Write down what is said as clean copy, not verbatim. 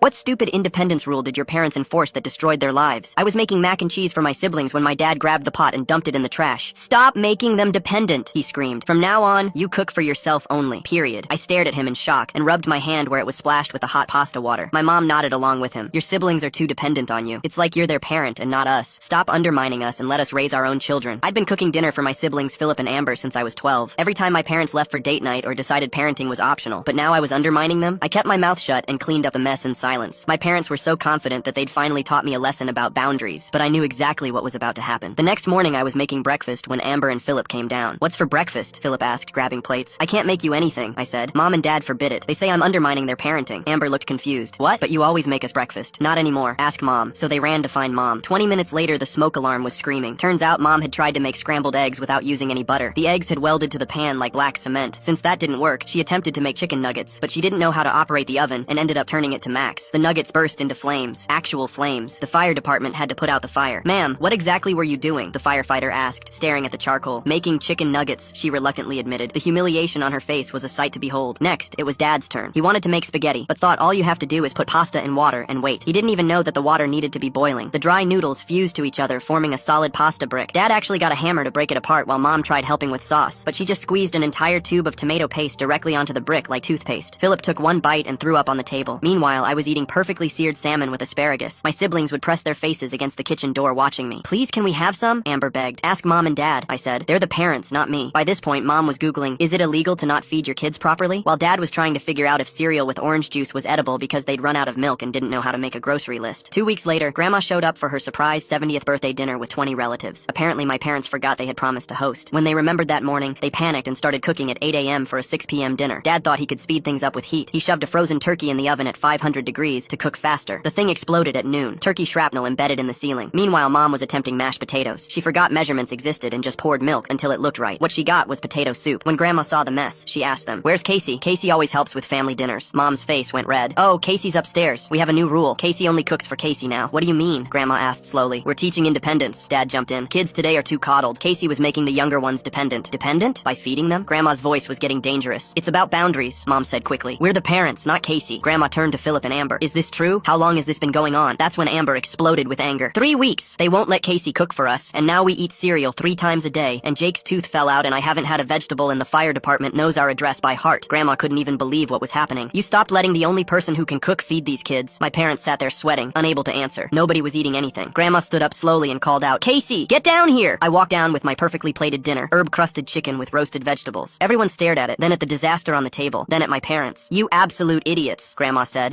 What stupid independence rule did your parents enforce that destroyed their lives? I was making mac and cheese for my siblings when my dad grabbed the pot and dumped it in the trash. Stop making them dependent, he screamed. From now on, you cook for yourself only, period. I stared at him in shock and rubbed my hand where it was splashed with the hot pasta water. My mom nodded along with him. Your siblings are too dependent on you. It's like you're their parent and not us. Stop undermining us and let us raise our own children. I'd been cooking dinner for my siblings Philip and Amber since I was 12. Every time my parents left for date night or decided parenting was optional, but now I was undermining them. I kept my mouth shut and cleaned up the mess in silence. My parents were so confident that they'd finally taught me a lesson about boundaries, but I knew exactly what was about to happen. The next morning I was making breakfast when Amber and Philip came down. What's for breakfast? Philip asked, grabbing plates. I can't make you anything, I said. Mom and Dad forbid it. They say I'm undermining their parenting. Amber looked confused. What? But you always make us breakfast. Not anymore. Ask Mom. So they ran to find Mom. 20 minutes later, the smoke alarm was screaming. Turns out Mom had tried to make scrambled eggs without using any butter. The eggs had welded to the pan like black cement. Since that didn't work, she attempted to make chicken nuggets, but she didn't know how to operate the oven and ended up turning it to max. The nuggets burst into flames. Actual flames. The fire department had to put out the fire. Ma'am, what exactly were you doing? The firefighter asked, staring at the charcoal. Making chicken nuggets, she reluctantly admitted. The humiliation on her face was a sight to behold. Next, it was Dad's turn. He wanted to make spaghetti, but thought all you have to do is put pasta in water and wait. He didn't even know that the water needed to be boiling. The dry noodles fused to each other, forming a solid pasta brick. Dad actually got a hammer to break it apart while Mom tried helping with sauce, but she just squeezed an entire tube of tomato paste directly onto the brick like toothpaste. Philip took one bite and threw up on the table. Meanwhile, I was eating perfectly seared salmon with asparagus. My siblings would press their faces against the kitchen door watching me. Please, can we have some? Amber begged. Ask Mom and Dad, I said. They're the parents, not me. By this point, Mom was Googling, is it illegal to not feed your kids properly? While Dad was trying to figure out if cereal with orange juice was edible because they'd run out of milk and didn't know how to make a grocery list. 2 weeks later, Grandma showed up for her surprise 70th birthday dinner with 20 relatives. Apparently, my parents forgot they had promised to host. When they remembered that morning, they panicked and started cooking at 8 a.m. for a 6 p.m. dinner. Dad thought he could speed things up with heat. He shoved a frozen turkey in the oven at 500 degrees to cook faster. The thing exploded at noon. Turkey shrapnel embedded in the ceiling. Meanwhile, Mom was attempting mashed potatoes. She forgot measurements existed and just poured milk until it looked right. What she got was potato soup. When Grandma saw the mess, she asked them, where's Casey? Casey always helps with family dinners. Mom's face went red. Oh, Casey's upstairs. We have a new rule. Casey only cooks for Casey now. What do you mean? Grandma asked slowly. We're teaching independence. Dad jumped in. Kids today are too coddled. Casey was making the younger ones dependent. Dependent? By feeding them? Grandma's voice was getting dangerous. It's about boundaries, Mom said quickly. We're the parents, not Casey. Grandma turned to Philip and Amber. Is this true? How long has this been going on? That's when Amber exploded with anger. 3 weeks. They won't let Casey cook for us, and now we eat cereal 3 times a day, and Jake's tooth fell out and I haven't had a vegetable and the fire department knows our address by heart. Grandma couldn't even believe what was happening. You stopped letting the only person who can cook feed these kids. My parents sat there sweating, unable to answer. Nobody was eating anything. Grandma stood up slowly and called out, Casey, get down here! I walked down with my perfectly plated dinner, herb-crusted chicken with roasted vegetables. Everyone stared at it, then at the disaster on the table, then at my parents. You absolute idiots, Grandma said.